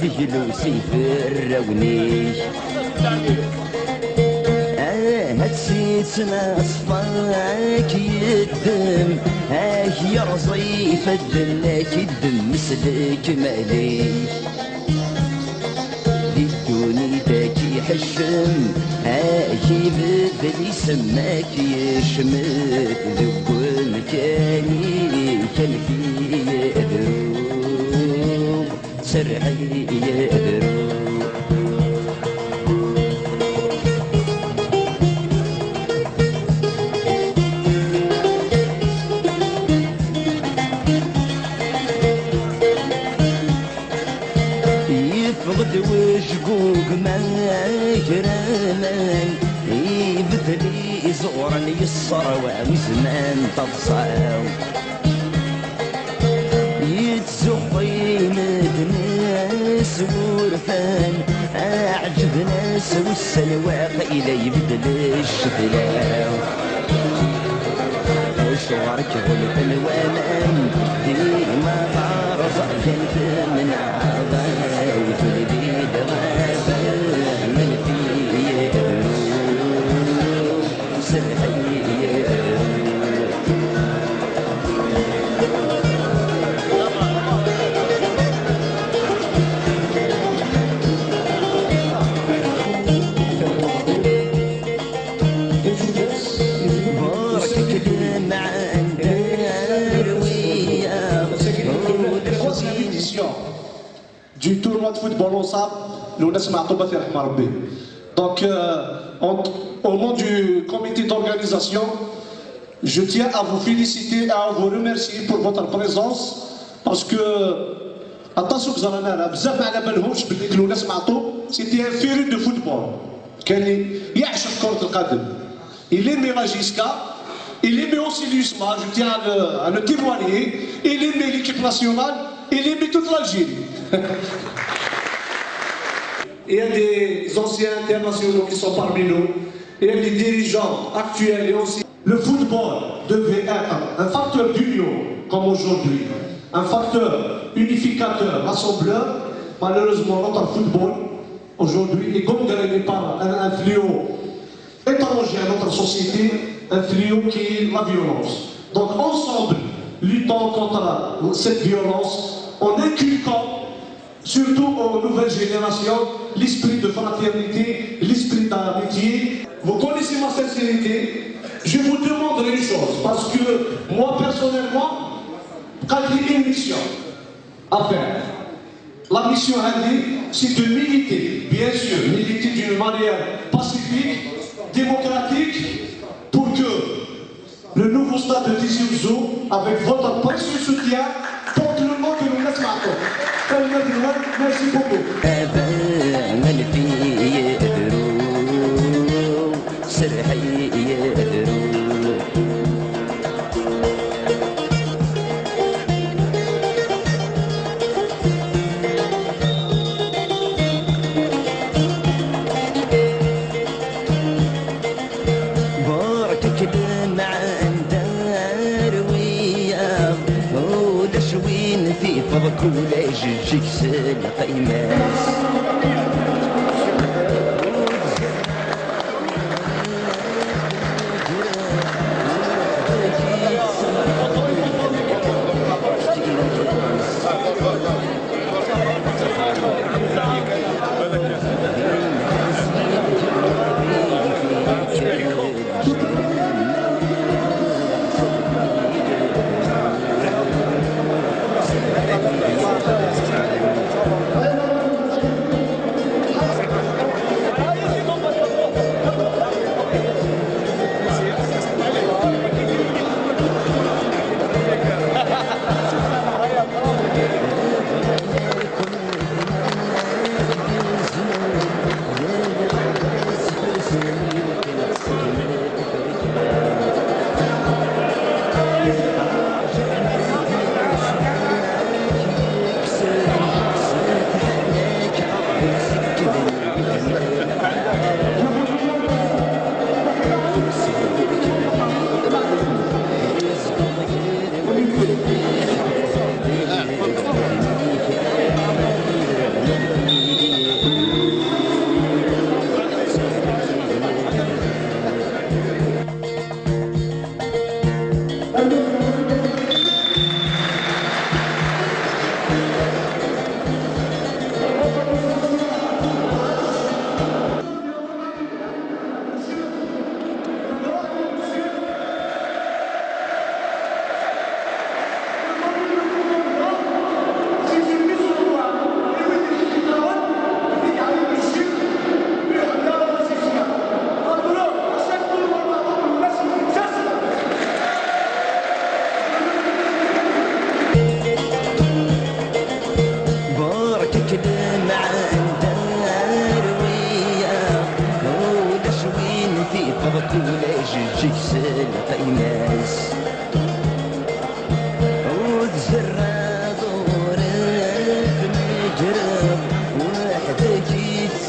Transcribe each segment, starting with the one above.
ذهل وسيفر ونيش هتسيتنا اصفاك يدم يا رصيف الدناك الدم مسلك ماليش للدوني تاكي حشم يبدل يسماك يشمت ذوق مكاني كان فيه دروب سرعي دروب يفقد وشقوق ما يجرمان يبدلي زورا يسر وزمان تفصاو يتزقي مدناس ورفان اعجب ناس والسلواق الى يبدل الشفلاو شوارك غلب الوانان ديما غارز كنت من عضاي وفي البيد غابة من فيه سرحي du tournoi de football au sable, nous sommes. Donc, au nom du comité d'organisation, je tiens à vous féliciter et à vous remercier pour votre présence parce que, attention, c'était un féru de football. Il aimait Rajiska, il aimait aussi l'USMA, je tiens à le témoigner, il aimait l'équipe nationale, il aimait toute l'Algérie. Il y a des anciens internationaux qui sont parmi nous, il y a des dirigeants actuels et aussi. Le football devait être un facteur d'union comme aujourd'hui, un facteur unificateur, rassembleur. Malheureusement, notre football aujourd'hui est gangréné par un fléau étranger à notre société, un fléau qui est la violence. Donc ensemble, luttons contre cette violence en inculquant surtout aux nouvelles générations l'esprit de fraternité, l'esprit d'amitié. Vous connaissez ma sincérité, je vous demanderai une chose, parce que moi personnellement, quand j'ai une mission à faire, la mission c'est de militer, bien sûr, militer d'une manière pacifique, démocratique, pour que le nouveau stade de Tizi Ouzou, avec votre précieux soutien, porte le nom que nous laisse maintenant. Merci beaucoup. في فضك ولا جيك سال قيماس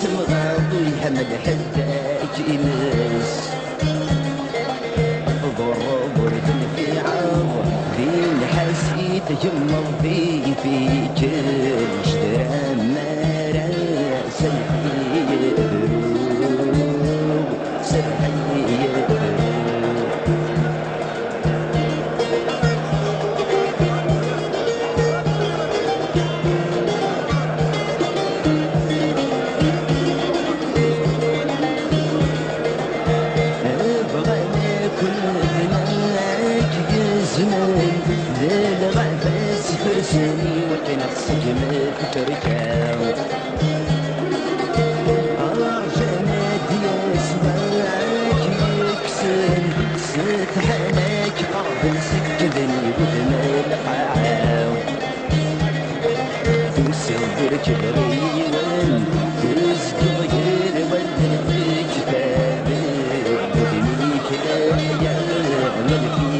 تمغاض ويحمل حداك يمس ضرب في عرض بين حسيت جمر في كل شدرا مرا سلحي سلحي فرساني وتنقصك من تركاو أرجانات يسمعك يكسر ستحناك قرب سكبني بدم القاعاو وسوبر كبريوان تزق غير ودنك كتابك بدنيك يا ملكي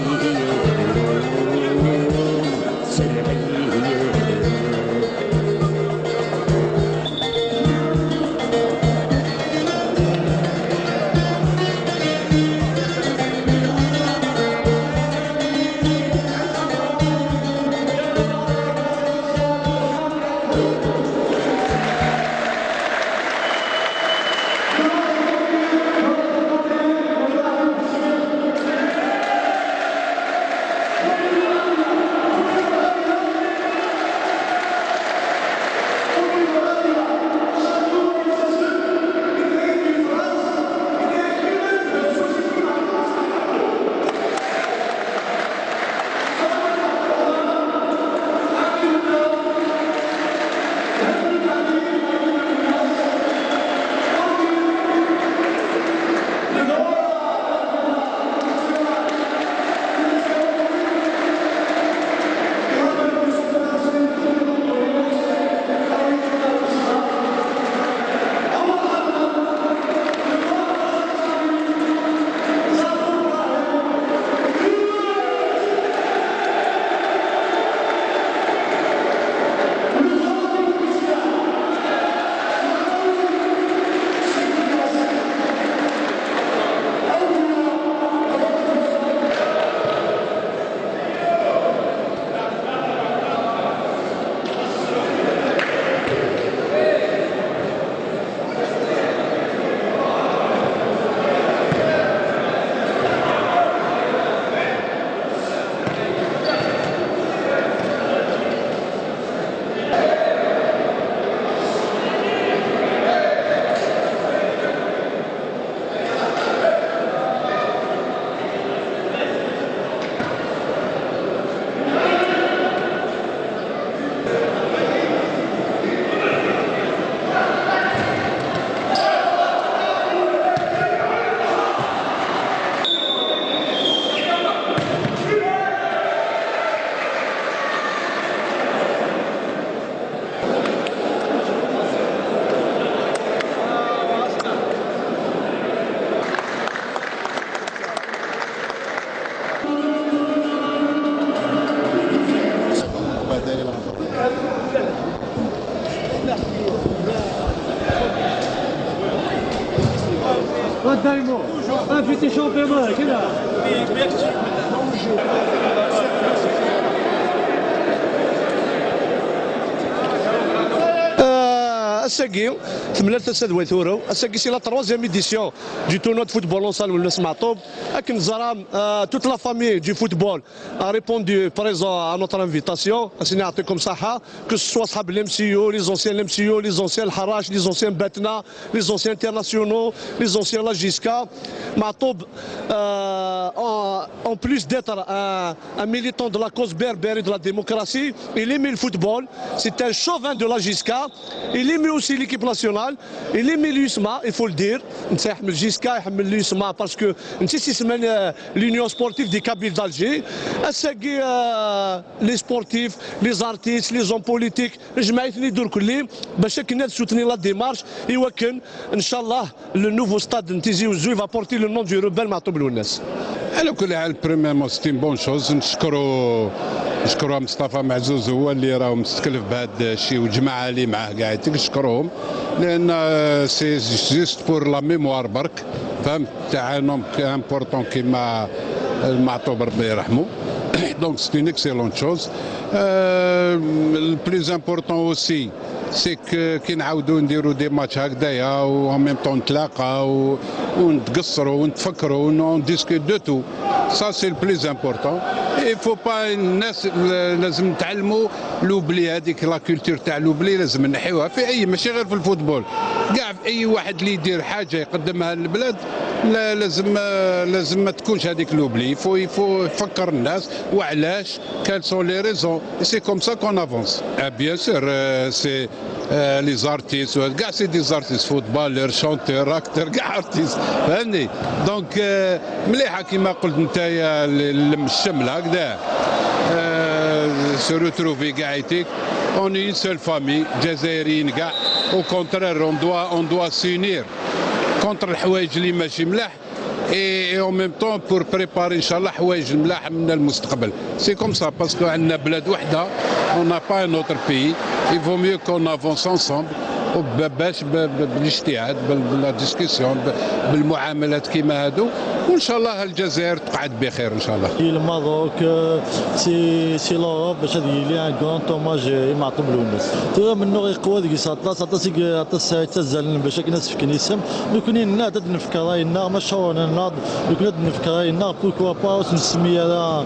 Totalement. Un petit championnat, كده. الساقي ثمنات السادوي ثورو الساقي سي لا تروازيام ايديسيون دو تورنوا دو فوتبول اونسال والناس معطوب لكن زرام توت لا فامي دو فوتبول a répondu présent à notre invitation سيني يعطيكم صحه كو سوا صحاب الام سي يو لي زونسيان الام سي يو لي زونسيان الحراش لي زونسيان باتنا لي زونسيان انترناسيونaux لي زونسيان لا جيسكا معطوب en plus d'être un militant de la cause berbère et de la démocratie, il aimait le football, c'est un chauvin de la JISCA, il aimait aussi l'équipe nationale, il aimait l'USMA, il faut le dire, il JISCA, il l'USMA parce que c'est l'Union sportive des Kabyles d'Alger, les sportifs, les artistes, les hommes politiques, جمعيتني دور كلهم باش كنا soutenir la démarche et وكن ان شاء الله le nouveau stade نتيزي وزوي va porter le nom du rebelle معطوب الوناس. على كل حال بريميرمون سيتي بون شوز نشكروا مصطفى معزوز هو اللي راه مستكلف بهذا الشيء والجماعه اللي معاه كاع نشكرهم لان سي جوست بور لا ميموار برك، فهمت، تاع نوم امبورطون كيما المعطوب ربي يرحمه. دونك سي اون اكسيلونت شوز. البلوز امبورطون اوسي سي كي نعاودو نديرو دي ماتش هكذايا و ان ميم طون نتلاقاو ونتقصروا ونتفكروا ونديسكوت دو تو، سا سي البلوز امبورطون. اي فو با الناس لازم نتعلموا لوبلي، هذيك لا كولتور تاع لوبلي لازم نحيوها في اي، ماشي غير في الفوتبول، كاع في اي واحد اللي يدير حاجه يقدمها للبلاد لازم ما تكونش هذيك لوبلي. يفو يفكر الناس وعلاش، كال سون لي ريزون، سي كوم سا كون افونس. بيان سور سي لي زارتيست كاع سي دي زارتيست، فوتبالور، شونتور، اكتر، كاع ارتيست، فهمني. دونك مليحه كيما قلت نتايا لم الشمل هكذا se retrouver كاع يتيك on est une seule famille جزائريين كاع. au contraire on doit s'unir contre الحوايج اللي ماشي ملاح et en même temps pour préparer ان شاء الله حوايج ملاح من المستقبل. سي كوم سا باسكو عندنا بلاد وحده، on n'a pas un autre pays, il vaut mieux qu'on avance ensemble باش بالاجتهاد بلا ديسكسيون بالمعاملات كيما هادو، وان شاء الله الجزائر تقعد بخير ان شاء الله. الماروك سي لوروب باش هذه لي ان كون توماج يمعطوا بالونس تو منو يقوى ديك ساطاس اطاس تزال باش كناس في كنيسم لو كنا ناد نفكر راينا ما شاورنا ناض لو كنا نفكر راينا بوكوا با نسمي هذا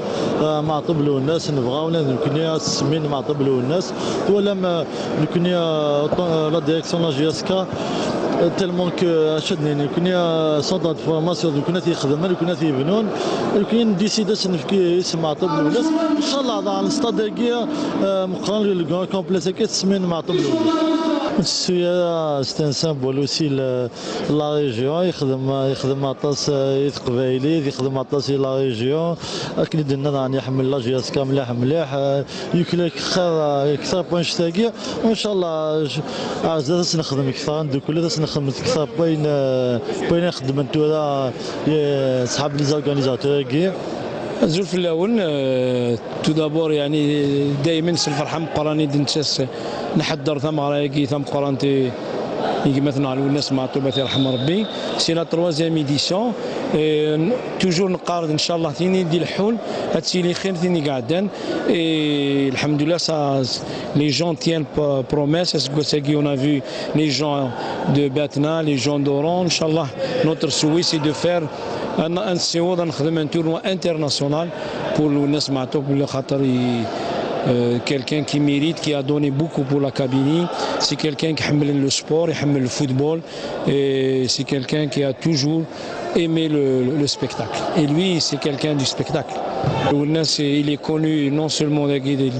معطوا بالونس نبغاو كنا سمين معطوا بالونس ولا ما كنا لا ديريكسيون لا جي اس كا تلمون كو شدني كنا سونطر فورماسيون كنا تيخدم كنا تيبنون كاين ديسيدا نفكي يسمع طب الولاد ان شاء الله على الاستادير مقارن للكون كومبليس كي تسمين مع طب الولاد. السويا سي ان سامبول اوسي لا ريجيون يخدم عطاس قبايلي يخدم عطاس لا ريجيون اكيد درنا راني يحمل لا جي اس كا مليح يكلك خير اكثر بوانش تاكي وان شاء الله عزاز نخدم اكثر ندير كل نخدم اكثر بين نخدم انتو صحاب لي زورغانيزاتور كي الزول الاول تو دابور يعني دائما الفرحه مقراني دنتاس نحضر ثم رايكي ثم قرانتي يجي مثلا على الناس مع طوبة يرحم ربي. سي لا تروازيام ايديسيون توجور نقارض ان شاء الله ثاني دي الحول هادشي اللي خير ثاني قاعدين الحمد لله سا لي جون تيان بروميس اسكو ساكي اون ا فيو لي جون دو باتنا لي جون دورون ان شاء الله نوتر سوي سي دو فير ان سيوض نخدم ان تورنوا انترناسيونال بور الناس مع طوب خاطر quelqu'un qui mérite, qui a donné beaucoup pour la Kabylie. C'est quelqu'un qui aime le sport, il aime le football. Et c'est quelqu'un qui a toujours aimé le spectacle. Et lui, c'est quelqu'un du spectacle. Il est connu non seulement de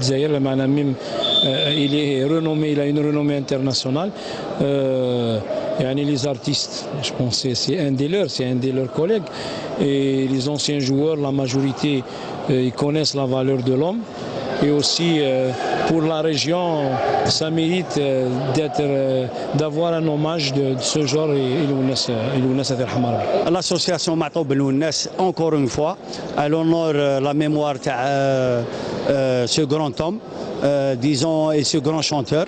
Zaïre, mais même il est renommé, il a une renommée internationale. Les artistes, je pense que c'est un de leurs collègues. Et les anciens joueurs, la majorité, ils connaissent la valeur de l'homme. Et aussi pour la région, ça mérite d'avoir un hommage de ce genre. L'association Ma'toub Belounas, encore une fois, elle honore la mémoire de ce grand homme, disons, et ce grand chanteur.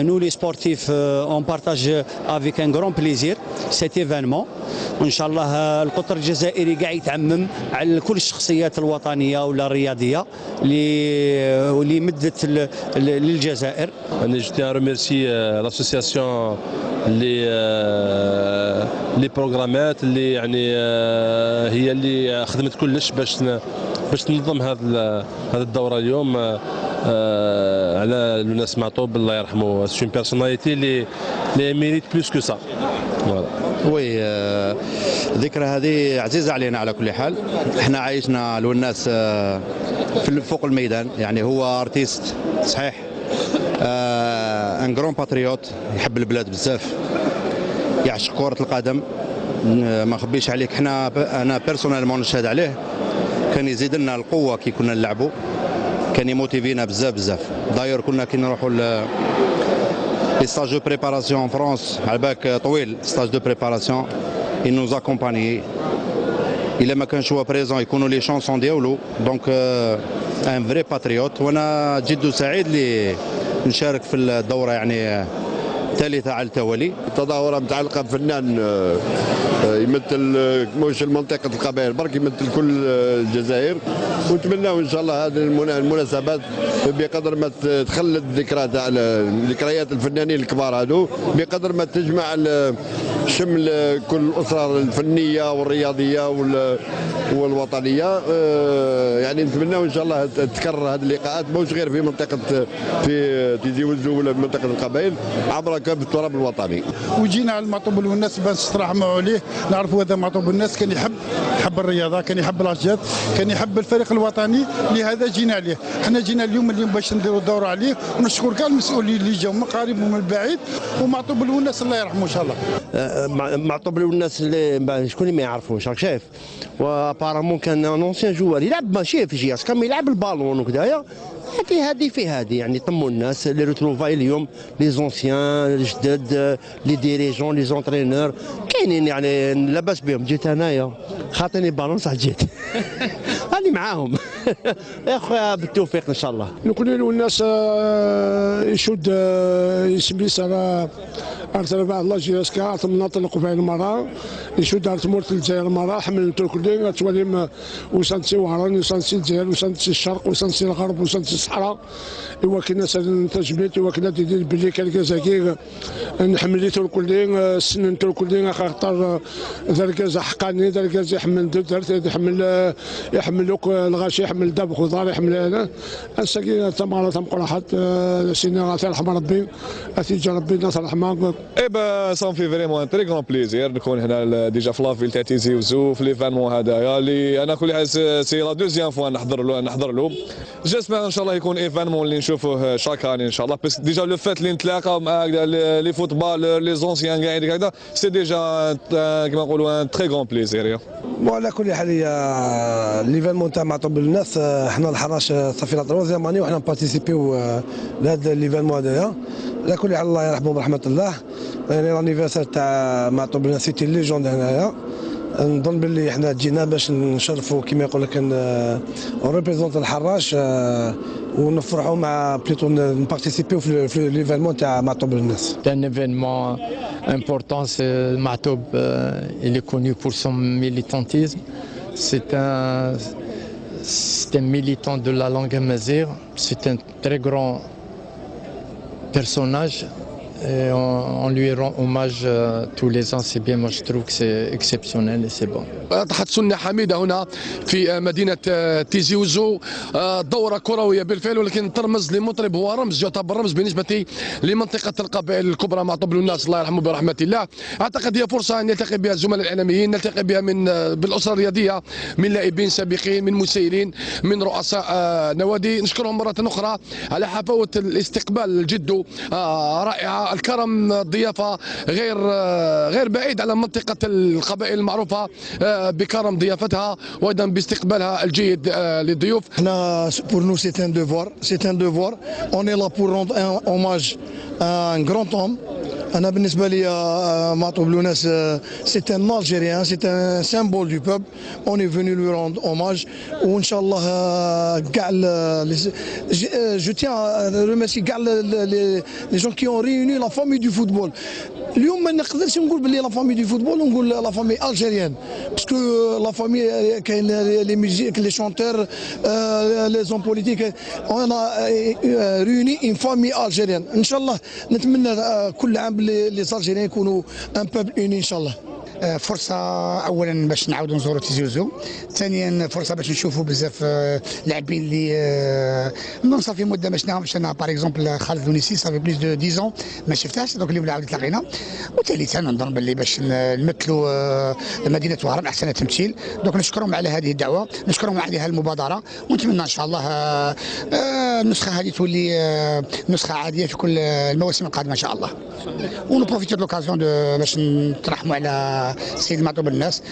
Nous les sportifs, on partage avec un grand plaisir cet événement. وان شاء الله القطر الجزائري قاعد يتعمم على كل الشخصيات الوطنيه ولا الرياضيه اللي مدت للجزائر. انا جيت ريميرسي لاسوسياسيون لي بروغرامات اللي يعني هي اللي خدمت كلش باش تنظم هذا الدوره اليوم على الناس معطوب الله يرحمه. سي اون بيرسوناليتي اللي ميريت بلوس كو سا. وي الذكرى هذه عزيزه علينا على كل حال. احنا عايشنا الوناس في فوق الميدان، يعني هو ارتيست صحيح، ان جرون باتريوت، يحب البلاد بزاف، يعشق كرة القدم. ما نخبيش عليك انا بيرسونيلمون نشهد عليه، كان يزيد لنا القوه كي كنا نلعبوا، كان يموتيفينا بزاف. داير كنا كي نروحوا لي ستاج دو بريباراسيون ان فرانس، على بالك طويل ستاج دو بريباراسيون، il nous accompagne. الا ما كانش هو بريزون يكونوا لي شانسون ديالو. دونك ان فري باتريوت، وانا جد سعيد اللي نشارك في الدوره يعني الثالثة على التوالي. التظاهرة متعلقة بفنان يمثل مش منطقة القبائل برك، يمثل كل الجزائر، ونتمناو ان شاء الله هذه المناسبات بقدر ما تخلد ذكريات الفنانين الكبار هذو، بقدر ما تجمع شمل كل الأسرة الفنية والرياضية والوطنية. يعني نتمناو ان شاء الله تكرر هذه اللقاءات مش غير في منطقة في تيزي وزو ولا في منطقة القبائل، عبر كافة التراب الوطني. وجينا على المعطوب الناس باش نترحموا عليه، نعرفوا هذا معطوب الناس كان يحب الرياضه، كان يحب الاشجار، كان يحب الفريق الوطني، لهذا جينا عليه. حنا جينا اليوم باش نديروا دوره عليه، ونشكر كاع المسؤولين اللي جاوا من قريب ومن بعيد. ومعطوب الناس الله يرحمه ان شاء الله. معطوب الناس اللي شكون اللي ما يعرفوش راك شايف، وابارامون كان اونسيان جوار يلعب ماشي في جياس كان يلعب البالون وكذايا. هذه في هذه يعني طموا الناس لي روتروفاي اليوم، لي زونسيان الجدد، لي ديريجون، لي زونترينور كاينين يعني لاباس بهم. جيت انايا خاطيني بالون صح جيت راني معاهم يا خويا بالتوفيق ان شاء الله. نقول الناس يشد يسمي سنه ارسل بعض الله جياسكا نطلقوا في المراه يشد ارت مورت الجزائر المراه حمل تركلين تواليم وسانسي وهران وسانسي الجزائر وسانسي الشرق وسانسي الغرب وسانسي الصحراء. ايوا كنا تجميت ايوا كنا دير بلي كان كازاكي نحمل تركلين السنن تركلين خاطر ذركاز حقاني ذركاز يحمل درت يحمل لك الغاشي يحمل داب خضار يحمل هذا الساكي تمارا تمقول حد سينا ترحم ربي اتيجا ربي الناس رحمه. اي با سون في فريمون ان تري غون بليزير نكون هنا ديجا في لافيل تاع تيزي وزو في ليفينمون هذايا اللي انا كل حاجه سي لا دوزيام فوا نحضر له. جيسبر ان شاء الله يكون ايفينمون اللي نشوفوه شاك اني ان شاء الله. بس ديجا لو فات اللي نتلاقاو مع لي فوتبال لي زونسيان قاعدين هكذا سي ديجا كيما نقولوا ان تري غون بليزير. على كل حال ليفينمون تاع معطوب الناس، حنا الحراش صافي لا تروزيام اني وحنا بارتيسيبيو لهذا ليفينمون هذايا. على كل حال الله يرحمه برحمه الله. يعني لانيفرسير تاع معطوب الناس سيتي ليجوند هنايا. نظن باللي حنا جينا باش نشرفوا كما يقول لك ريبريزونت الحراش ونفرحوا مع بليتو نبارتيسيبيو في ليفينمون تاع معطوب الناس. C'est un événement important. Matoub, il est connu pour son militantisme. C'est un militant de la langue amazigh. C'est un très grand personnage. Et on lui rend hommage tous les ans, c'est bien, moi je trouve que c'est exceptionnel et c'est bon. أضحت سنة حميدة هنا في مدينة تيزي وزو، دورة كروية بالفعل، ولكن ترمز لمطرب هو رمز يعتبر رمز بالنسبة لمنطقة القبائل الكبرى معطوب الناس الله يرحمه برحمة الله. أعتقد هي فرصة أن نلتقي بها الزملاء الإعلاميين، نلتقي بها بالأسرة الرياضية من لاعبين سابقين، من مسيرين، من رؤساء نوادي. نشكرهم مرة أخرى على حفاوة الاستقبال الجد رائعة، الكرم، الضيافة غير بعيد على منطقة القبائل المعروفة بكرم ضيافتها وايضا باستقبالها الجيد للضيوف. احنا pour nous c'est un devoir, on est là pour rendre un hommage à un grand homme. أنا بالنسبة لي معطوب الناس c'est un Algérien, c'est un symbole du peuple. On est venu lui rendre hommage وإن شاء الله كاع je tiens à remercier كاع les gens qui ont réuni la famille du football. اليوم ما نقدرش نقول باللي لا فامي دو فوتبول، نقول لا فامي الجيريان باسكو لا فامي كاين لي ميوزيك لي شونتور لي زون بوليتيك اون ريوني ان فامي الجيريان. ان شاء الله نتمنى كل عام لي الجيريان يكونوا ان بوبل اوني ان شاء الله. فرصة أولا باش نعاودوا نزوروا تيزي وزو، ثانيا فرصة باش نشوفوا بزاف لاعبين اللي نظن صافي مدة ما شفناهمش. أنا باغ اكزومبل خالد لونيسي صافي بليس دو 10 ما شفتهاش، دونك اليوم عاود تلاقينا. وثالثا نظن باللي باش نمثلوا مدينة وهران أحسن تمثيل، دونك نشكرهم على هذه الدعوة، نشكرهم على هذه المبادرة، ونتمنى إن شاء الله النسخة هذه تولي نسخة عادية في كل المواسم القادمة إن شاء الله. ونبروفيتي دو لوكازيون باش نترحموا على السيد معطوب الناس.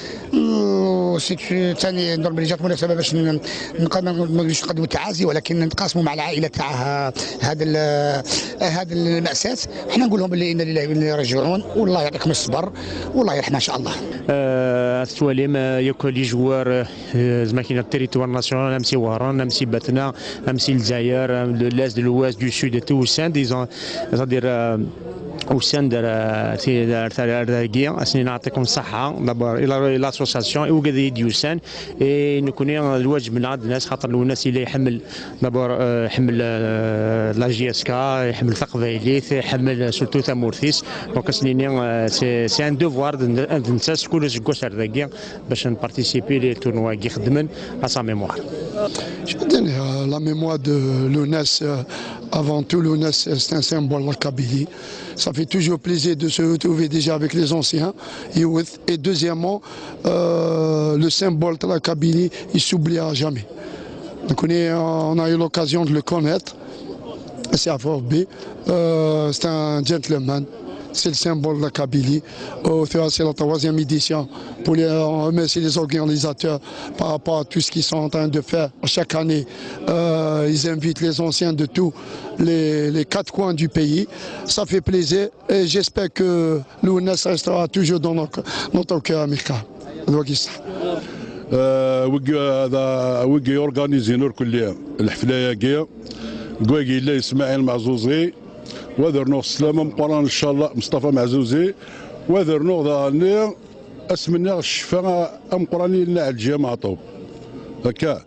ثاني نظن بلي جات مناسبه باش ما نقدرش نقدموا التعازي، ولكن نتقاسموا مع العائله تاع هذا المأساة. حنا نقول لهم بلي انا لله وانا راجعون، والله يعطيكم الصبر والله يرحمها ان شاء الله. السواليم ياك لي جوار زعما كاين التريتوار ناسيونال، نمسي وهران، نمسي باتنا، نمسي الجزائر، لو لاست دو لواست دو سود تو سان ديزون c'est-à-dire وسان دار تاع اسني نعطيكم الصحه دابا الى لاسوسياسيون وقد يديوسان نكون الواجب من عند الناس خاطر الناس اللي يحمل دابا يحمل لا جي اس كا يحمل ثقفيليت يحمل سورتو تامورثيس دونك سنيني سي ان دوفوار الناس كل زكوس هذاكيا باش نبارتيسيبي لي تورنوا كي خدمن ا سا ميموار. La mémoire de l'UNES, avant tout l'UNES c'est un symbole de la Kabylie. Ça fait toujours plaisir de se retrouver déjà avec les anciens. Et deuxièmement, le symbole de la Kabylie, il ne s'oubliera jamais. Donc on a eu l'occasion de le connaître. C'est à Forbe. C'est un gentleman. C'est le symbole de la Kabylie. C'est la 3e édition. Pour remercier les organisateurs par rapport à tout ce qu'ils sont en train de faire. Chaque année, ils invitent les anciens de tous les 4 coins du pays. Ça fait plaisir et j'espère que l'UNES restera toujours dans notre cœur amical. وقي اورغانيزينور كل الحفله كيا كواكي لا اسماعيل معزوزي وذرنو السلامه مقران ان شاء الله مصطفى معزوزي وذرنو ضاني اسمنا الشفاء مقراني لنا على الجامعه طوب هكا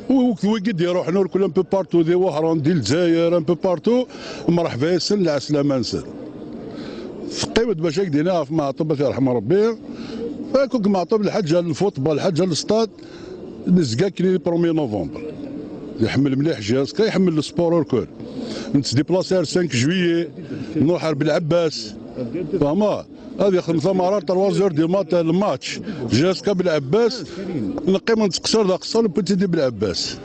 وقد يروحنا كل ان بو بارتو دي وهران ديال الجزائر ان بو بارتو مرحبا ياسن لا سلامه نسن فقيمة باش هكدينا في معطب الله يرحم ربي كوك معطب الحاجه للفوتبال الحاجه للستاد نزكا كلي 1 نوفمبر يحمل مليح جهاز يحمل السبور الكل نتديبلاسي 5 جويي نروح بالعباس فهما هذه 5 مرات 3 زور ديال الماتش جهاز بالعباس نقي ما نتقصر لا قصر بوتيدي بالعباس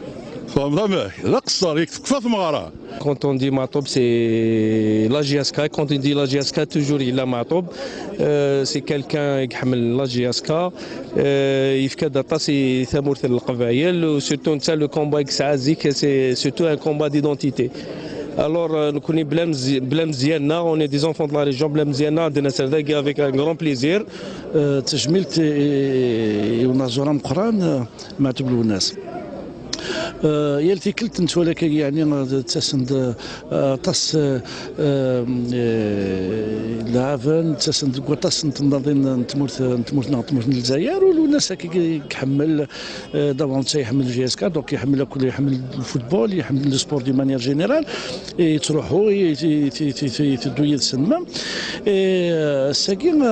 فهمت لا قصر يكفى في مغاره. Quand on dit Matob, c'est la GSK. Quand on dit la GSK, toujours il a Matob. C'est quelqu'un qui a la GSK. Il fait des tasses et ça montre le travail. Surtout le combat c'est surtout un combat d'identité. Alors, nous connaissons Blem Ziana, on est des enfants de la région Blem Ziana, de Nasserdag, avec un grand plaisir. تجميلت ونزورا مقران مع تبلو الناس يلتي كلت نتولى يعني تسند طاس لافن تسند قطاس تنظين تمرت الجزائر والناس هكا كيحمل دابا يحمل الجي اس كا دونك يحمل كل يحمل الفوتبول يحمل السبور دي مانيير جينيرال تروحوا تدوي السنه الساكين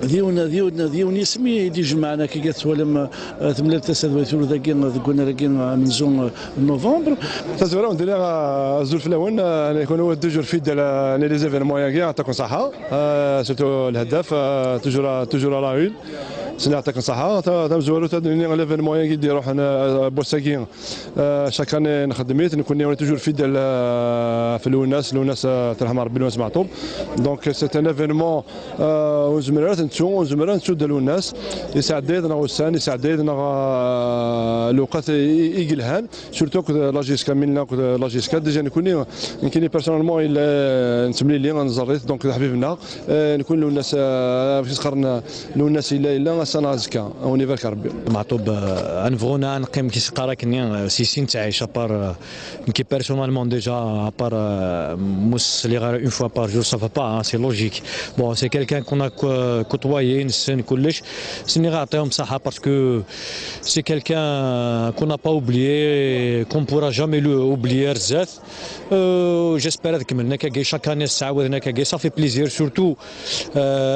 ديون يسمي يجي معنا كي قالت ولم ثملت تسد ويثور ذاكي قلنا ذاكي من زون نوفمبر تزورا ندير الزول في الاول يكونوا توجور في لي زيفينمون يعطيكم صحه سورتو الهداف توجور لا اون سنة يعطيكم الصحة تمزورو تدني ليفينمون يديروا حنا بوساكين شاك اني نخدميت نكون توجور في في الوناس ترحم ربي الوناس معطوب دونك سي ان ايفينمون وزمرات نتسو ديال الوناس يساعدنا وسان يساعدنا الوقت يقلهان سورتو لا جيسكا منا لا جيسكا ديجا نكوني يمكن بيرسونيلمون نتملي لي نزريت دونك حبيبنا نكون الوناس باش تقرن الوناس الا سنازكا ونيفرك ربي معطوب انفغونا نقيم كي سقارا كني سيسين تعيش ابار كي بيرسونالمون ديجا ابار موس لي غير اون فوا بار جور سا فا با سي لوجيك بون سي كيلكان كون كوتوايي نسن كلش سني غنعطيهم صحه باسكو سي كيلكان كون با اوبليي كون بورا جامي لو اوبليير زات جيسبر هذاك منا كاكي شاك اني تعاودنا كاكي صافي بليزير سورتو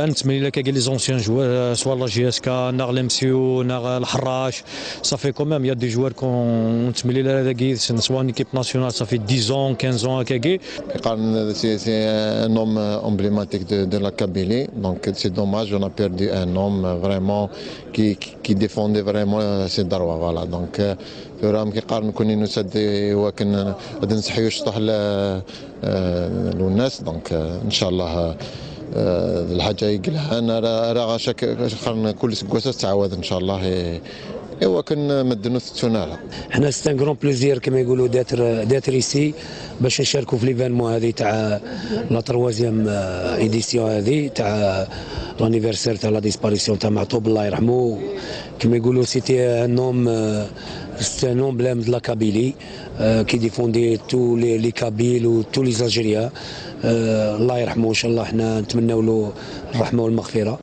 نتمنى لك كاكي لي زونسيان جوار سوا لا جي اس كا ناغ لمسيو ناغ الحراش صافي كومام يا دي جوار كون نتمنى لها هذاك سوا ايكيب ناسيونال صافي 10 15 هكاكي قارن سي ان نوم امبليماتيك دو لا كابيلي دونك سي دوماج اون ا بيردي ان نوم فريمون كي ديفوندي فريمون سي دروا فوالا دونك رام كيقارن كوني نسد وكن غادي نصحيو شطح للناس دونك ان شاء الله الحاجه يقلها انا راه شاك قارن كل سكواسه تعاود ان شاء الله ايوا كنمدنو التوناله. حنا سي ان كرون بليزير كما يقولوا داتر ايسي باش نشاركوا في ليفينمون هذه تاع لا 3 ايديسيون هذه تاع لانيفرسير تاع لا ديسباريسيون تاع معطوب الله يرحمه كما يقولوا سيتي ان نوم سي ان امبليم دو لا كابيلي كي ديفوندي تو لي كابيل و تو لي زالجيريا. الله يرحمه ان شاء الله، احنا نتمناو له الرحمه والمغفره.